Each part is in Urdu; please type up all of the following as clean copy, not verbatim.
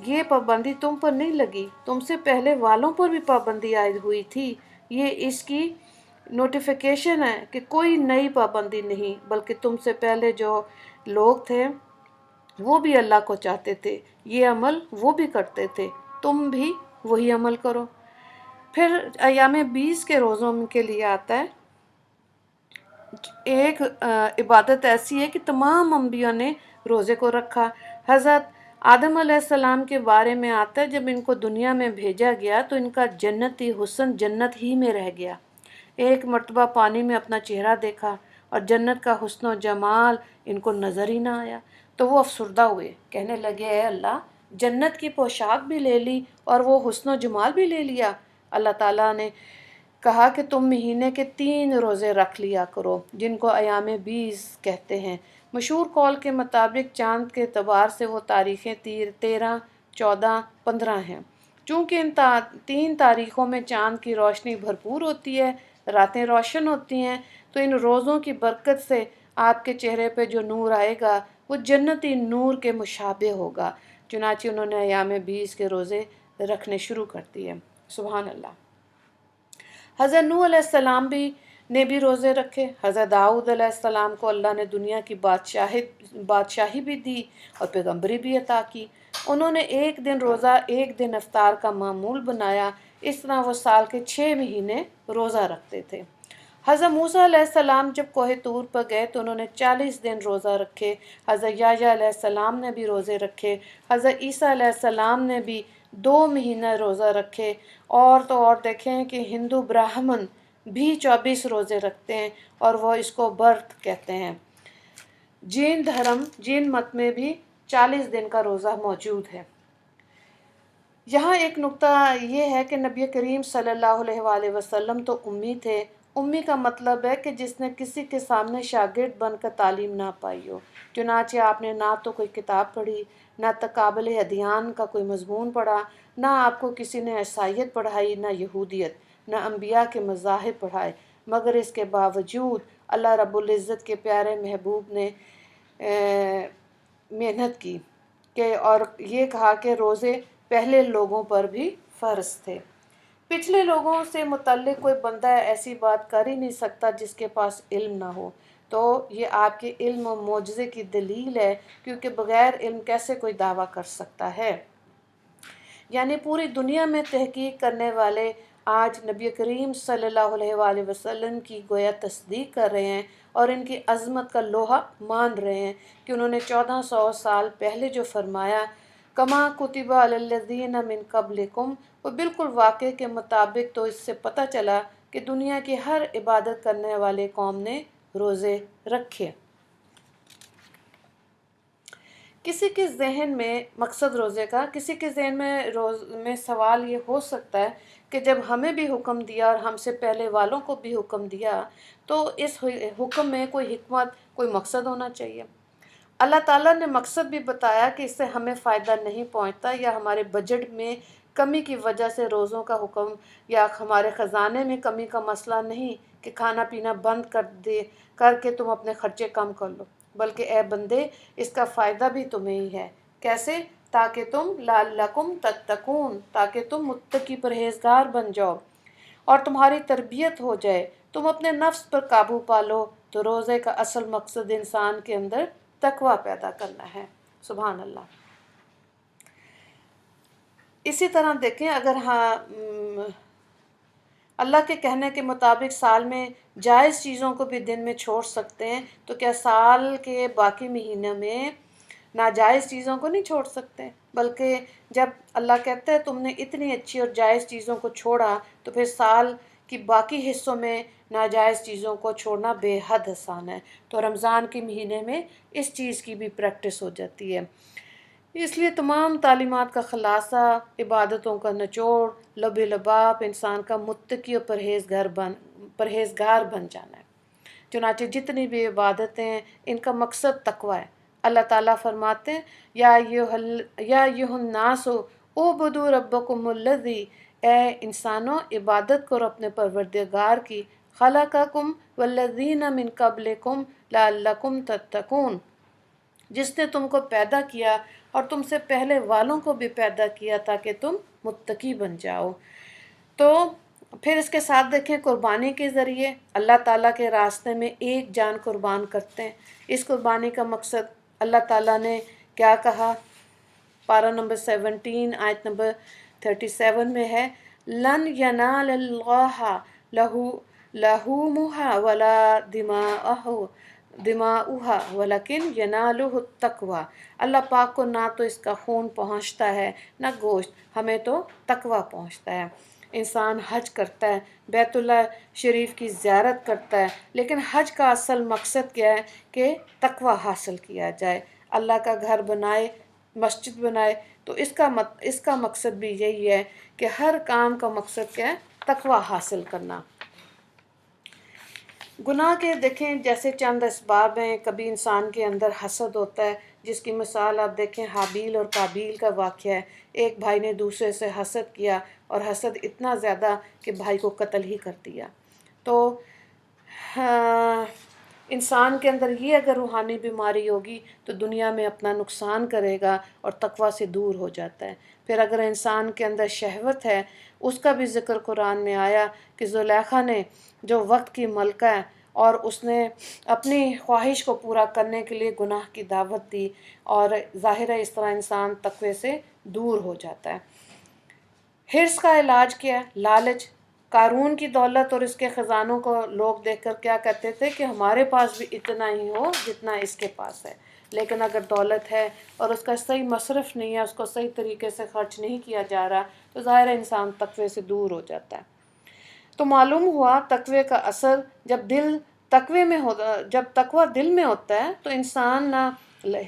یہ پابندی تم پر نہیں لگی، تم سے پہلے والوں پر بھی پابندی عائد ہوئی تھی۔ یہ اس کی نوٹیفیکیشن ہے کہ کوئی نئی پابندی نہیں، بلکہ تم سے پہلے جو لوگ تھے وہ بھی اللہ کو چاہتے تھے، یہ عمل وہ بھی کرتے تھے، تم بھی وہی عمل کرو۔ پھر ایام 20 کے روزوں کے لیے آتا ہے، ایک عبادت ایسی ہے کہ تمام انبیاء نے روزے کو رکھا۔ حضرت آدم علیہ السلام کے بارے میں آتا ہے، جب ان کو دنیا میں بھیجا گیا تو ان کا جنتی حسن جنت ہی میں رہ گیا۔ ایک مرتبہ پانی میں اپنا چہرہ دیکھا اور جنت کا حسن و جمال ان کو نظر ہی نہ آیا، تو وہ افسردہ ہوئے، کہنے لگے اے اللہ، جنت کی پوشاک بھی لے لی اور وہ حسن و جمال بھی لے لیا۔ اللہ تعالیٰ نے کہا کہ تم مہینے کے 3 روزے رکھ لیا کرو، جن کو ایام 20 کہتے ہیں۔ مشہور قول کے مطابق چاند کے اعتبار سے وہ تاریخیں 13، 14، 15 ہیں۔ چونکہ ان 3 تاریخوں میں چاند کی روشنی بھرپور ہوتی ہے، راتیں روشن ہوتی ہیں، تو ان روزوں کی برکت سے آپ کے چہرے پہ جو نور آئے گا وہ جنتی نور کے مشابہ ہوگا۔ چنانچہ انہوں نے ایام 20 کے روزے رکھنے شروع کر دیے۔ سبحان اللہ۔ حضرت نوح علیہ السلام نے بھی روزے رکھے۔ حضرت داؤد علیہ السلام کو اللہ نے دنیا کی بادشاہی بھی دی اور پیغمبری بھی عطا کی۔ انہوں نے ایک دن روزہ، ایک دن افطار کا معمول بنایا، اس طرح وہ سال کے 6 مہینے روزہ رکھتے تھے۔ حضرت موسیٰ علیہ السلام جب کوہ طور پر گئے تو انہوں نے 40 دن روزہ رکھے۔ حضرت یحییٰ علیہ السلام نے بھی روزے رکھے۔ حضرت عیسیٰ علیہ السلام نے بھی 2 مہینے روزہ رکھے۔ اور تو اور دیکھیں کہ ہندو براہمن بھی 24 روزے رکھتے ہیں اور وہ اس کو برت کہتے ہیں۔ جین مت میں بھی 40 دن کا روزہ موجود ہے۔ یہاں ایک نقطہ یہ ہے کہ نبی کریم صلی اللہ علیہ وآلہ وسلم تو امی تھے۔ امی کا مطلب ہے کہ جس نے کسی کے سامنے شاگرد بن کر تعلیم نہ پائی ہو۔ چنانچہ آپ نے نہ تو کوئی کتاب پڑھی، نہ تقابل ادیان کا کوئی مضمون پڑھا، نہ آپ کو کسی نے عیسائیت پڑھائی، نہ یہودیت، نہ انبیاء کے مذاہب پڑھائے، مگر اس کے باوجود اللہ رب العزت کے پیارے محبوب نے محنت کی اور یہ کہا کہ روزے پہلے لوگوں پر بھی فرض تھے۔ پچھلے لوگوں سے متعلق کوئی بندہ ایسی بات کر ہی نہیں سکتا جس کے پاس علم نہ ہو، تو یہ آپ کے علم و معجزے کی دلیل ہے، کیونکہ بغیر علم کیسے کوئی دعویٰ کر سکتا ہے۔ یعنی پوری دنیا میں تحقیق کرنے والے آج نبی کریم صلی اللہ علیہ وآلہ وسلم کی گویا تصدیق کر رہے ہیں اور ان کی عظمت کا لوہا مان رہے ہیں کہ انہوں نے 1400 سال پہلے جو فرمایا کما کتب علی الذین من قبلکم، وہ بالکل واقعے کے مطابق، تو اس سے پتہ چلا کہ دنیا کی ہر عبادت کرنے والے قوم نے روزے رکھے۔ کسی کے ذہن میں مقصد روزے کا، کسی کے ذہن میں سوال یہ ہو سکتا ہے کہ جب ہمیں بھی حکم دیا اور ہم سے پہلے والوں کو بھی حکم دیا تو اس حکم میں کوئی حکمت، کوئی مقصد ہونا چاہیے۔ اللہ تعالیٰ نے مقصد بھی بتایا کہ اس سے ہمیں فائدہ نہیں پہنچتا، یا ہمارے بجٹ میں کمی کی وجہ سے روزوں کا حکم، یا ہمارے خزانے میں کمی کا مسئلہ نہیں کہ کھانا پینا بند کر کے تم اپنے خرچے کم کر لو، بلکہ اے بندے اس کا فائدہ بھی تمہیں ہی ہے۔ کیسے؟ تاکہ تم لعلکم تتقون، تاکہ تم متقی پرہیزگار بن جاؤ اور تمہاری تربیت ہو جائے، تم اپنے نفس پر قابو پالو۔ تو روزے کا اصل مقصد انسان کے اندر تقویٰ پیدا کرنا ہے۔ سبحان اللہ۔ اسی طرح دیکھیں، اگر اللہ کے کہنے کے مطابق سال میں جائز چیزوں کو بھی دن میں چھوڑ سکتے ہیں، تو کیا سال کے باقی مہینوں میں ناجائز چیزوں کو نہیں چھوڑ سکتے؟ بلکہ جب اللہ کہتا ہے تم نے اتنی اچھی اور جائز چیزوں کو چھوڑا، تو پھر سال کی باقی حصوں میں ناجائز چیزوں کو چھوڑنا بے حد آسان ہے۔ تو رمضان کے مہینے میں اس چیز کی بھی پریکٹس ہو جاتی ہے۔ اس لیے تمام تعلیمات کا خلاصہ، عبادتوں کا نچوڑ، لب لباب انسان کا متقی اور پرہیزگار بن جانا ہے۔ چنانچہ جتنی بھی عبادتیں ہیں ان کا مقصد تقویٰ ہے۔ اللہ تعالیٰ فرماتے ہیں یا ایھا الناس اعبدوا ربکم الذی، اے انسانوں عبادت کرو اپنے پروردگار کی، خلقکم والذین من قبلکم لعلکم تتقون، جس نے تم کو پیدا کیا اور تم سے پہلے والوں کو بھی پیدا کیا تاکہ تم متقی بن جاؤ۔ تو پھر اس کے ساتھ دیکھیں قربانی کے ذریعے اللہ تعالیٰ کے راستے میں ایک جان قربان کرتے ہیں۔ اس قربانی کا مقصد اللہ تعالیٰ نے کیا کہا؟ پارہ نمبر 17 آیت نمبر 37 میں ہے، لن ینال اللہ لحومها ولا دماؤها ولکن ینالہ التقوی۔ اللہ پاک کو نہ تو اس کا خون پہنچتا ہے نہ گوشت، ہمیں تو تقوی پہنچتا ہے۔ انسان حج کرتا ہے، بیت اللہ شریف کی زیارت کرتا ہے، لیکن حج کا اصل مقصد کیا ہے؟ کہ تقوی حاصل کیا جائے، اللہ کا گھر بنائے، مسجد بنائے۔ تو اس کا مقصد بھی یہی ہے کہ ہر کام کا مقصد کیا ہے؟ تقوی حاصل کرنا۔ گناہ کے دیکھیں جیسے چند اسباب ہیں، کبھی انسان کے اندر حسد ہوتا ہے، جس کی مثال آپ دیکھیں حابیل اور قابیل کا واقعہ ہے۔ ایک بھائی نے دوسرے سے حسد کیا اور حسد اتنا زیادہ کہ بھائی کو قتل ہی کر دیا۔ تو انسان کے اندر یہ اگر روحانی بیماری ہوگی تو دنیا میں اپنا نقصان کرے گا اور تقوی سے دور ہو جاتا ہے۔ پھر اگر انسان کے اندر شہوت ہے، اس کا بھی ذکر قرآن میں آیا کہ زلیخا نے جو وقت کی ملکہ ہے اور اس نے اپنی خواہش کو پورا کرنے کے لیے گناہ کی دعوت دی، اور ظاہر ہے اس طرح انسان تقوی سے دور ہو جاتا ہے۔ حرص کا علاج کیا ہے؟ لالچ۔ قارون کی دولت اور اس کے خزانوں کو لوگ دیکھ کر کیا کہتے تھے کہ ہمارے پاس بھی اتنا ہی ہو جتنا اس کے پاس ہے، لیکن اگر دولت ہے اور اس کا صحیح مصرف نہیں ہے، اس کو صحیح طریقے سے خرچ نہیں کیا جا رہا، تو ظاہر ہے انسان تقوی سے دور ہو جاتا ہے۔ تو معلوم ہوا تقوی کا اثر جب تقوی دل میں ہوتا ہے تو انسان نہ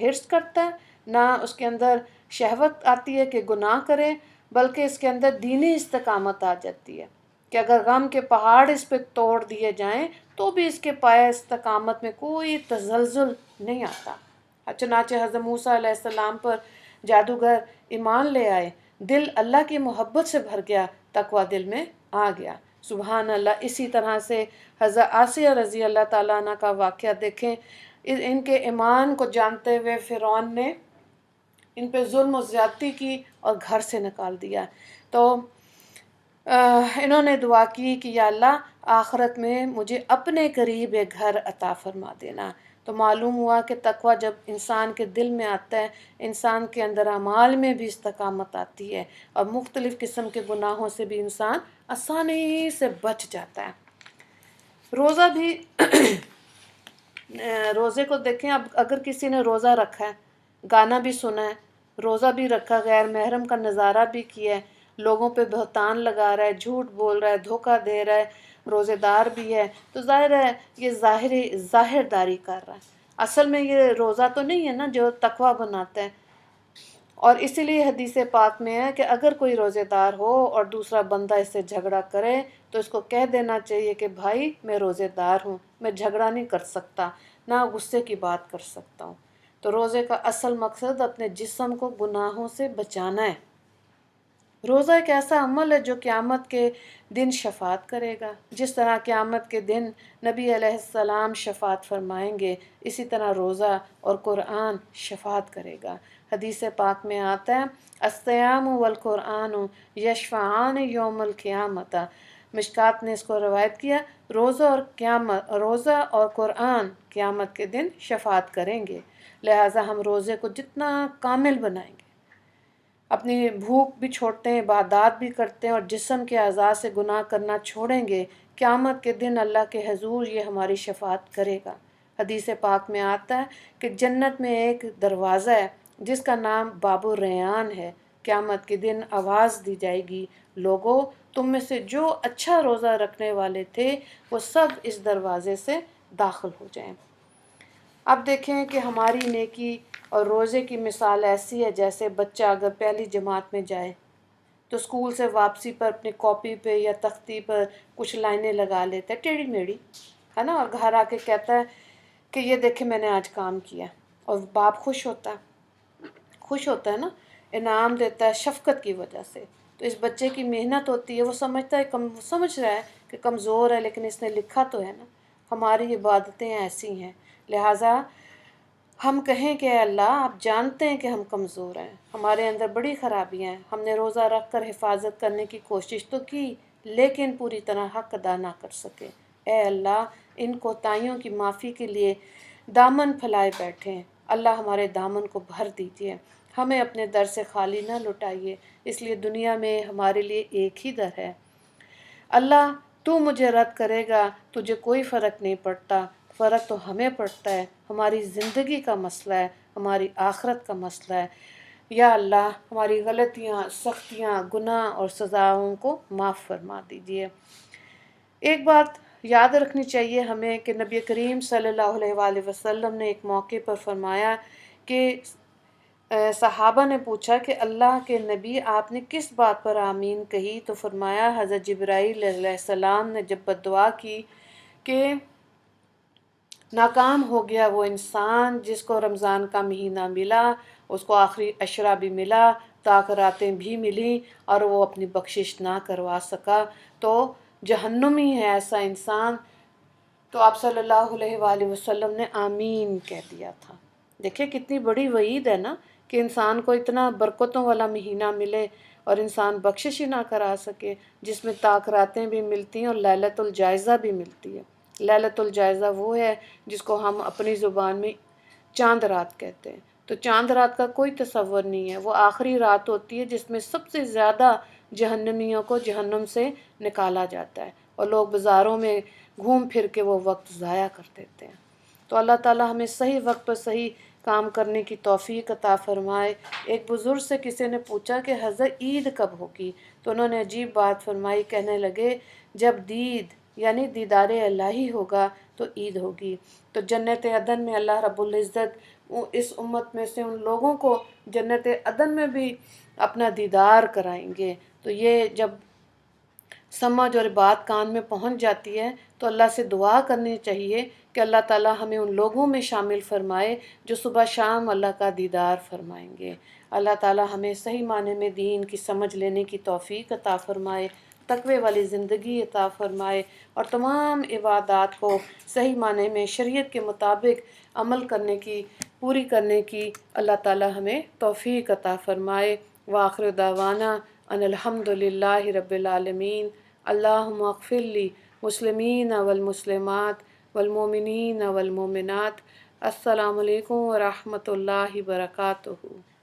حرص کرتا ہے، نہ اس کے اندر شہوت آتی ہے کہ گناہ کرے، بلکہ اس کے اندر دینی استقامت آ جاتی ہے کہ اگر غم کے پہاڑ اس پہ توڑ دیے جائیں تو بھی اس کے پائے استقامت میں کوئی تزلزل نہیں آتا۔ چنانچہ حضرت موسیٰ علیہ السلام پر جادوگر ایمان لے آئے، دل اللہ کی محبت سے بھر گیا، تقوی دل میں آ گیا۔ سبحان اللہ۔ اسی طرح سے حضرت آسیہ رضی اللہ تعالیٰ عنہ کا واقعہ دیکھیں، ان کے ایمان کو جانتے ہوئے فرعون نے ان پہ ظلم و زیادتی کی اور گھر سے نکال دیا۔ تو انہوں نے دعا کی کہ یا اللہ آخرت میں مجھے اپنے قریب ایک گھر عطا فرما دینا۔ تو معلوم ہوا کہ تقوی جب انسان کے دل میں آتا ہے، انسان کے اندر اعمال میں بھی استقامت آتی ہے اور مختلف قسم کے گناہوں سے بھی انسان آسانی سے بچ جاتا ہے۔ روزہ بھی روزے کو دیکھیں، اب اگر کسی نے روزہ رکھا ہے، گانا بھی سنا ہے، روزہ بھی رکھا، غیر محرم کا نظارہ بھی کیا ہے، لوگوں پہ بہتان لگا رہا ہے، جھوٹ بول رہا ہے، دھوکہ دے رہا ہے، روزے دار بھی ہے، تو ظاہر ہے یہ ظاہر داری کر رہا ہے، اصل میں یہ روزہ تو نہیں ہے نا جو تقوی بناتا ہے۔ اور اسی لیے حدیث پاک میں ہے کہ اگر کوئی روزے دار ہو اور دوسرا بندہ اس سے جھگڑا کرے تو اس کو کہہ دینا چاہیے کہ بھائی میں روزے دار ہوں، میں جھگڑا نہیں کر سکتا، نہ غصے کی بات کر سکتا ہوں۔ تو روزے کا اصل مقصد اپنے جسم کو گناہوں سے بچانا ہے۔ روزہ ایک ایسا عمل ہے جو قیامت کے دن شفاعت کرے گا، جس طرح قیامت کے دن نبی علیہ السلام شفاعت فرمائیں گے، اسی طرح روزہ اور قرآن شفاعت کرے گا۔ حدیث پاک میں آتا ہے الصیام والقرآن یشفعان یوم القیامت۔ مشکات نے اس کو روایت کیا، روزہ اور قرآن قیامت کے دن شفاعت کریں گے، لہٰذا ہم روزے کو جتنا کامل بنائیں گے، اپنی بھوک بھی چھوڑتے ہیں، عبادات بھی کرتے ہیں اور جسم کے اعضاء سے گناہ کرنا چھوڑیں گے، قیامت کے دن اللہ کے حضور یہ ہماری شفاعت کرے گا۔ حدیث پاک میں آتا ہے کہ جنت میں ایک دروازہ ہے جس کا نام باب الریان ہے، قیامت کے دن آواز دی جائے گی، لوگوں تم میں سے جو اچھا روزہ رکھنے والے تھے وہ سب اس دروازے سے داخل ہو جائیں۔ اب دیکھیں کہ ہماری نیکی اور روزے کی مثال ایسی ہے جیسے بچہ اگر پہلی جماعت میں جائے تو اسکول سے واپسی پر اپنی کاپی پہ یا تختی پر کچھ لائنیں لگا لیتا ہے ٹیڑھی میڑھی، ہے نا، اور گھر آ کے کہتا ہے کہ یہ دیکھیں میں نے آج کام کیا، اور باپ خوش ہوتا ہے نا، انعام دیتا ہے شفقت کی وجہ سے۔ تو اس بچے کی محنت ہوتی ہے، وہ سمجھتا ہے سمجھ رہا ہے کہ کمزور ہے، لیکن اس نے لکھا تو ہے نا۔ ہماری عبادتیں ایسی ہیں، لہٰذا ہم کہیں کہ اے اللہ آپ جانتے ہیں کہ ہم کمزور ہیں، ہمارے اندر بڑی خرابیاں ہیں، ہم نے روزہ رکھ کر حفاظت کرنے کی کوشش تو کی لیکن پوری طرح حق ادا نہ کر سکے۔ اے اللہ ان کوتاہیوں کی معافی کے لیے دامن پھیلائے بیٹھے ہیں، اللہ ہمارے دامن کو بھر دیجیے، ہمیں اپنے در سے خالی نہ لٹائیے، اس لیے دنیا میں ہمارے لیے ایک ہی در ہے۔ اللہ تو مجھے رد کرے گا تجھے کوئی فرق نہیں پڑتا، فرق تو ہمیں پڑتا ہے، ہماری زندگی کا مسئلہ ہے، ہماری آخرت کا مسئلہ ہے۔ یا اللہ ہماری غلطیاں، سختیاں، گناہ اور سزاؤں کو معاف فرما دیجیے۔ ایک بات یاد رکھنی چاہیے ہمیں کہ نبی کریم صلی اللہ علیہ وآلہ وسلم نے ایک موقع پر فرمایا کہ صحابہ نے پوچھا کہ اللہ کے نبی آپ نے کس بات پر آمین کہی؟ تو فرمایا حضرت جبرائیل علیہ السلام نے جب بددعا کی کہ ناکام ہو گیا وہ انسان جس کو رمضان کا مہینہ ملا، اس کو آخری عشرہ بھی ملا، طاق راتیں بھی ملیں اور وہ اپنی بخشش نہ کروا سکا تو جہنمی ہے ایسا انسان۔ تو آپ صلی اللہ علیہ وآلہ وسلم نے آمین کہہ دیا تھا۔ دیکھیں کتنی بڑی وعید ہے نا کہ انسان کو اتنا برکتوں والا مہینہ ملے اور انسان بخشش ہی نہ کرا سکے، جس میں طاق راتیں بھی ملتی ہیں اور لیلۃ الجائزہ بھی ملتی ہے۔ لیلۃ الجائزہ وہ ہے جس کو ہم اپنی زبان میں چاند رات کہتے ہیں۔ تو چاند رات کا کوئی تصور نہیں ہے، وہ آخری رات ہوتی ہے جس میں سب سے زیادہ جہنمیوں کو جہنم سے نکالا جاتا ہے اور لوگ بازاروں میں گھوم پھر کے وہ وقت ضائع کر دیتے ہیں۔ تو اللہ تعالیٰ ہمیں صحیح وقت پر صحیح کام کرنے کی توفیق عطا فرمائے۔ ایک بزرگ سے کسی نے پوچھا کہ حضرت عید کب ہوگی؟ تو انہوں نے عجیب بات فرمائی، کہنے لگے جب دید یعنی دیدار الہی ہوگا تو عید ہوگی۔ تو جنت عدن میں اللہ رب العزت اس امت میں سے ان لوگوں کو جنت عدن میں بھی اپنا دیدار کرائیں گے۔ تو یہ جب سمجھ اور بات کان میں پہنچ جاتی ہے تو اللہ سے دعا کرنی چاہیے کہ اللہ تعالیٰ ہمیں ان لوگوں میں شامل فرمائے جو صبح شام اللہ کا دیدار فرمائیں گے۔ اللہ تعالیٰ ہمیں صحیح معنی میں دین کی سمجھ لینے کی توفیق عطا فرمائے، تقوی والی زندگی عطا فرمائے اور تمام عبادات کو صحیح معنی میں شریعت کے مطابق عمل کرنے کی، پوری کرنے کی اللہ تعالیٰ ہمیں توفیق عطا فرمائے۔ وآخر دعوانا ان الحمد للہ رب العالمین۔ اللہم اغفر لی مسلمین والمسلمات والمؤمنین والمؤمنات۔ السلام علیکم ورحمۃ اللہ وبرکاتہ۔